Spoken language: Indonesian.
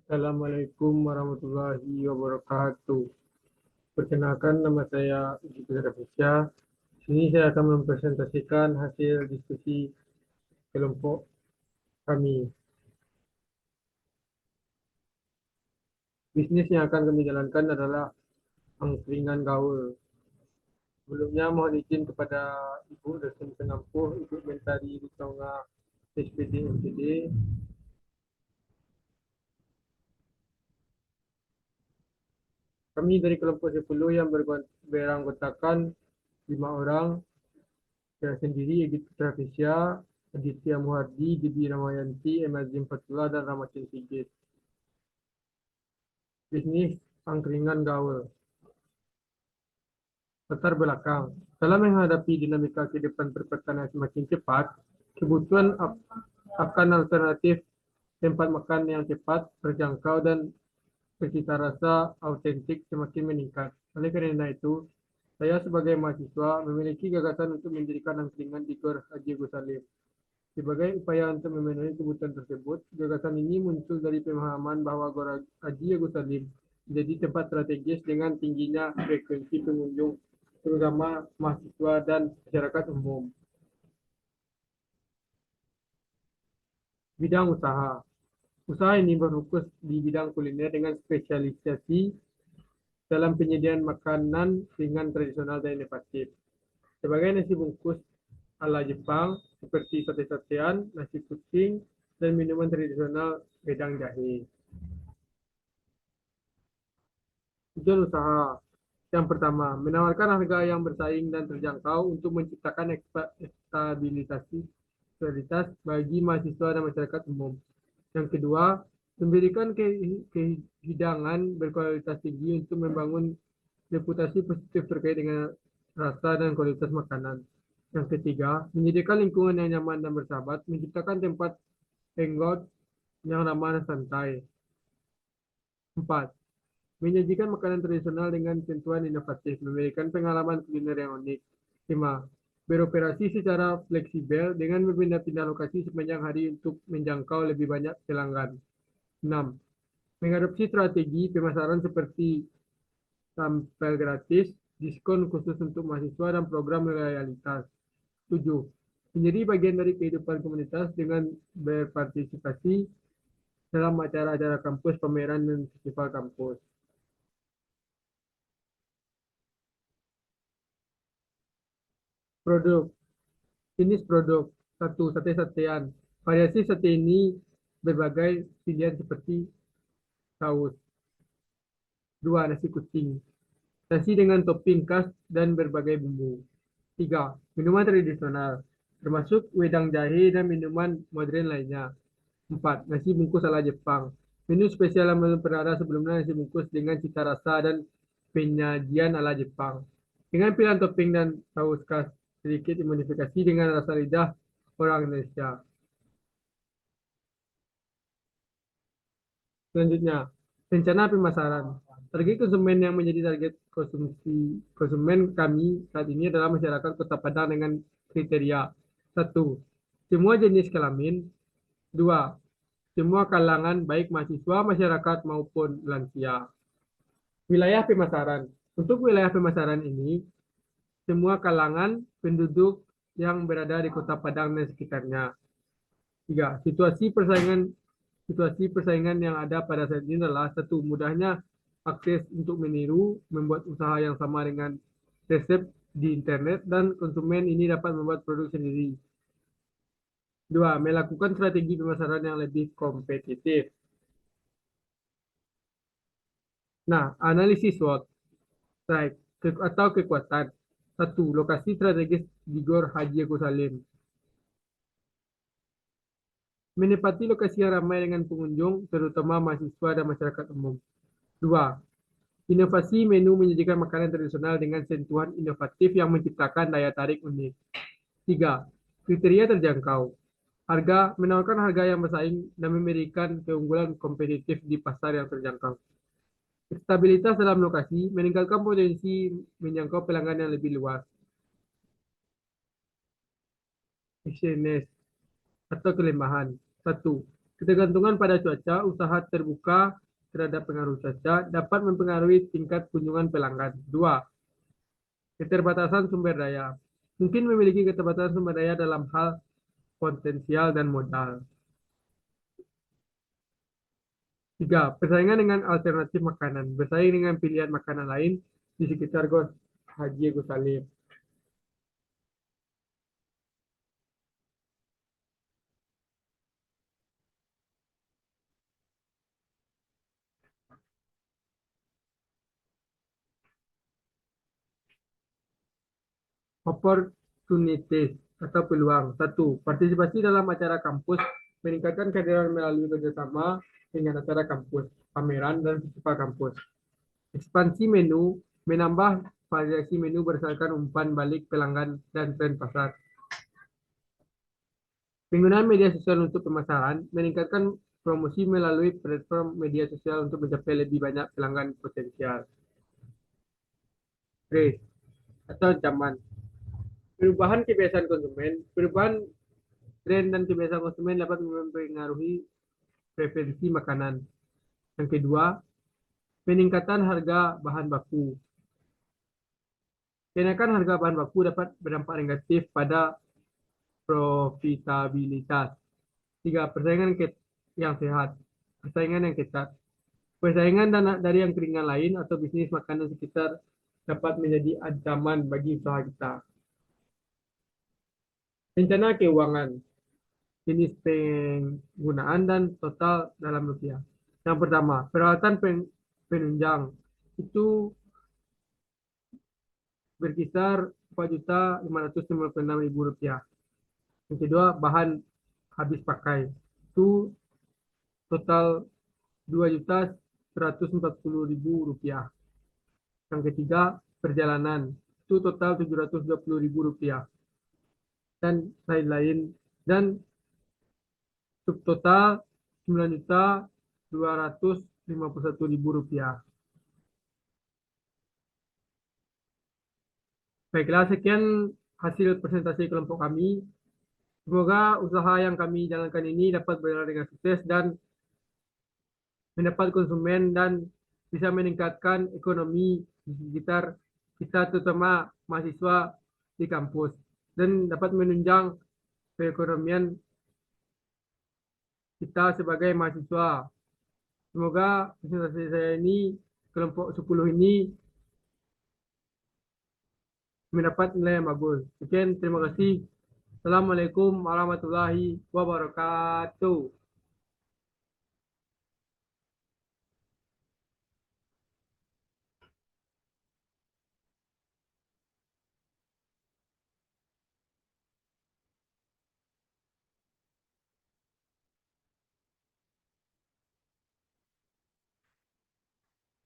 Assalamualaikum warahmatullahi wabarakatuh. Perkenalkan, nama saya Uji Fisya. Sini saya akan mempresentasikan hasil diskusi kelompok kami. Bisnis yang akan kami jalankan adalah angkringan gaul. Sebelumnya mohon izin kepada Ibu dosen pengampuh, Ibu Mentari Ritonga SPD MPD. Kami dari kelompok 10 yang beranggotakan 5 orang. Saya sendiri, Egit Putra Fisya, Aditya Muhardi, Gibi Ramayanti, Emazim Fatullah, dan Ramasin Sigit. Bisnis angkringan gaul. Latar belakang. Dalam menghadapi dinamika kehidupan perkotaan yang semakin cepat, kebutuhan akan alternatif tempat makan yang cepat, terjangkau, dan bercita rasa autentik semakin meningkat. Oleh karena itu, saya sebagai mahasiswa memiliki gagasan untuk mendirikan angkringan di Gor Haji Agus Salim. Sebagai upaya untuk memenuhi kebutuhan tersebut, gagasan ini muncul dari pemahaman bahwa Gor Haji Agus Salim menjadi tempat strategis dengan tingginya frekuensi pengunjung, terutama mahasiswa dan masyarakat umum. Bidang usaha. Usaha ini berfokus di bidang kuliner dengan spesialisasi dalam penyediaan makanan ringan tradisional dan inovatif. Sebagai nasi bungkus ala Jepang seperti sate-satean, nasi kucing, dan minuman tradisional wedang jahe. Tujuan usaha. Yang pertama, menawarkan harga yang bersaing dan terjangkau untuk menciptakan stabilitas bagi mahasiswa dan masyarakat umum. Yang kedua, memberikan kehidangan berkualitas tinggi untuk membangun reputasi positif terkait dengan rasa dan kualitas makanan. Yang ketiga, menyediakan lingkungan yang nyaman dan bersahabat, menciptakan tempat hangout yang ramah dan santai. Empat, menyajikan makanan tradisional dengan sentuhan inovatif, memberikan pengalaman kuliner yang unik. 5. Beroperasi secara fleksibel dengan berpindah-pindah lokasi sepanjang hari untuk menjangkau lebih banyak pelanggan. 6. Mengadopsi strategi pemasaran seperti sampel gratis, diskon khusus untuk mahasiswa, dan program loyalitas. 7. Menjadi bagian dari kehidupan komunitas dengan berpartisipasi dalam acara-acara kampus, pameran, dan festival kampus. Produk. Jenis produk. 1. Sate-satean. Variasi sate ini berbagai pilihan seperti saus. 2. Nasi kucing. Nasi dengan topping khas dan berbagai bumbu. 3. Minuman tradisional, termasuk wedang jahe dan minuman modern lainnya. 4. Nasi bungkus ala Jepang. Menu spesial yang belum pernah ada sebelumnya, nasi bungkus dengan cita rasa dan penyajian ala Jepang. Dengan pilihan topping dan saus khas sedikit dimodifikasi dengan rasa lidah orang Indonesia. Selanjutnya, rencana pemasaran. Target konsumen yang menjadi target konsumsi konsumen kami saat ini adalah masyarakat Kota Padang dengan kriteria: 1. Semua jenis kelamin. 2. Semua kalangan baik mahasiswa, masyarakat maupun lansia. Wilayah pemasaran. Untuk wilayah pemasaran ini, semua kalangan penduduk yang berada di Kota Padang dan sekitarnya. 3. Situasi persaingan yang ada pada saat ini adalah: 1. Mudahnya akses untuk meniru, membuat usaha yang sama dengan resep di internet, dan konsumen ini dapat membuat produk sendiri. 2. Melakukan strategi pemasaran yang lebih kompetitif. Nah, analisis SWOT, strike, atau kekuatan. 1. Lokasi strategis di Gor Haji Agus Salim. Menempati lokasi yang ramai dengan pengunjung, terutama mahasiswa dan masyarakat umum. 2. Inovasi menu menyajikan makanan tradisional dengan sentuhan inovatif yang menciptakan daya tarik unik. 3. Kriteria terjangkau. Menawarkan harga yang bersaing dan memberikan keunggulan kompetitif di pasar yang terjangkau. Stabilitas dalam lokasi meningkatkan potensi menjangkau pelanggan yang lebih luas. SNS atau kelemahan. 1. Ketergantungan pada cuaca, usaha terbuka terhadap pengaruh cuaca dapat mempengaruhi tingkat kunjungan pelanggan. Dua, keterbatasan sumber daya. Mungkin memiliki keterbatasan sumber daya dalam hal potensial dan modal. Tiga, persaingan dengan alternatif makanan. Bersaing dengan pilihan makanan lain di sekitar Gos Haji Gus Salim. Opportunities atau peluang. Satu, partisipasi dalam acara kampus meningkatkan kehadiran melalui kerjasama dengan acara kampus, pameran, dan festival kampus. Ekspansi menu menambah variasi menu berdasarkan umpan balik pelanggan dan tren pasar. Penggunaan media sosial untuk pemasaran meningkatkan promosi melalui platform media sosial untuk mencapai lebih banyak pelanggan potensial. Risk atau ancaman. Perubahan kebiasaan konsumen, perubahan tren dan kebiasaan konsumen dapat mempengaruhi preferensi makanan. Yang kedua, peningkatan harga bahan baku. Kenaikan harga bahan baku dapat berdampak negatif pada profitabilitas. Tiga, persaingan yang sehat. Persaingan yang ketat. Persaingan dari yang keringan lain atau bisnis makanan sekitar dapat menjadi ancaman bagi usaha kita. Rencana keuangan, jenis penggunaan dan total dalam rupiah. Yang pertama, peralatan penunjang itu berkisar 4.556.000 rupiah. Yang kedua, bahan habis pakai itu total 2.140.000 rupiah. Yang ketiga, perjalanan itu total 720.000 rupiah dan lain-lain, dan subtotal 9.251.000 rupiah. Baiklah, sekian hasil presentasi kelompok kami. Semoga usaha yang kami jalankan ini dapat berjalan dengan sukses dan mendapat konsumen dan bisa meningkatkan ekonomi di sekitar kita, terutama mahasiswa di kampus, dan dapat menunjang perekonomian kita sebagai mahasiswa. Semoga presentasi saya ini, kelompok 10 ini, mendapat nilai yang bagus. Sekian, terima kasih. Assalamualaikum warahmatullahi wabarakatuh.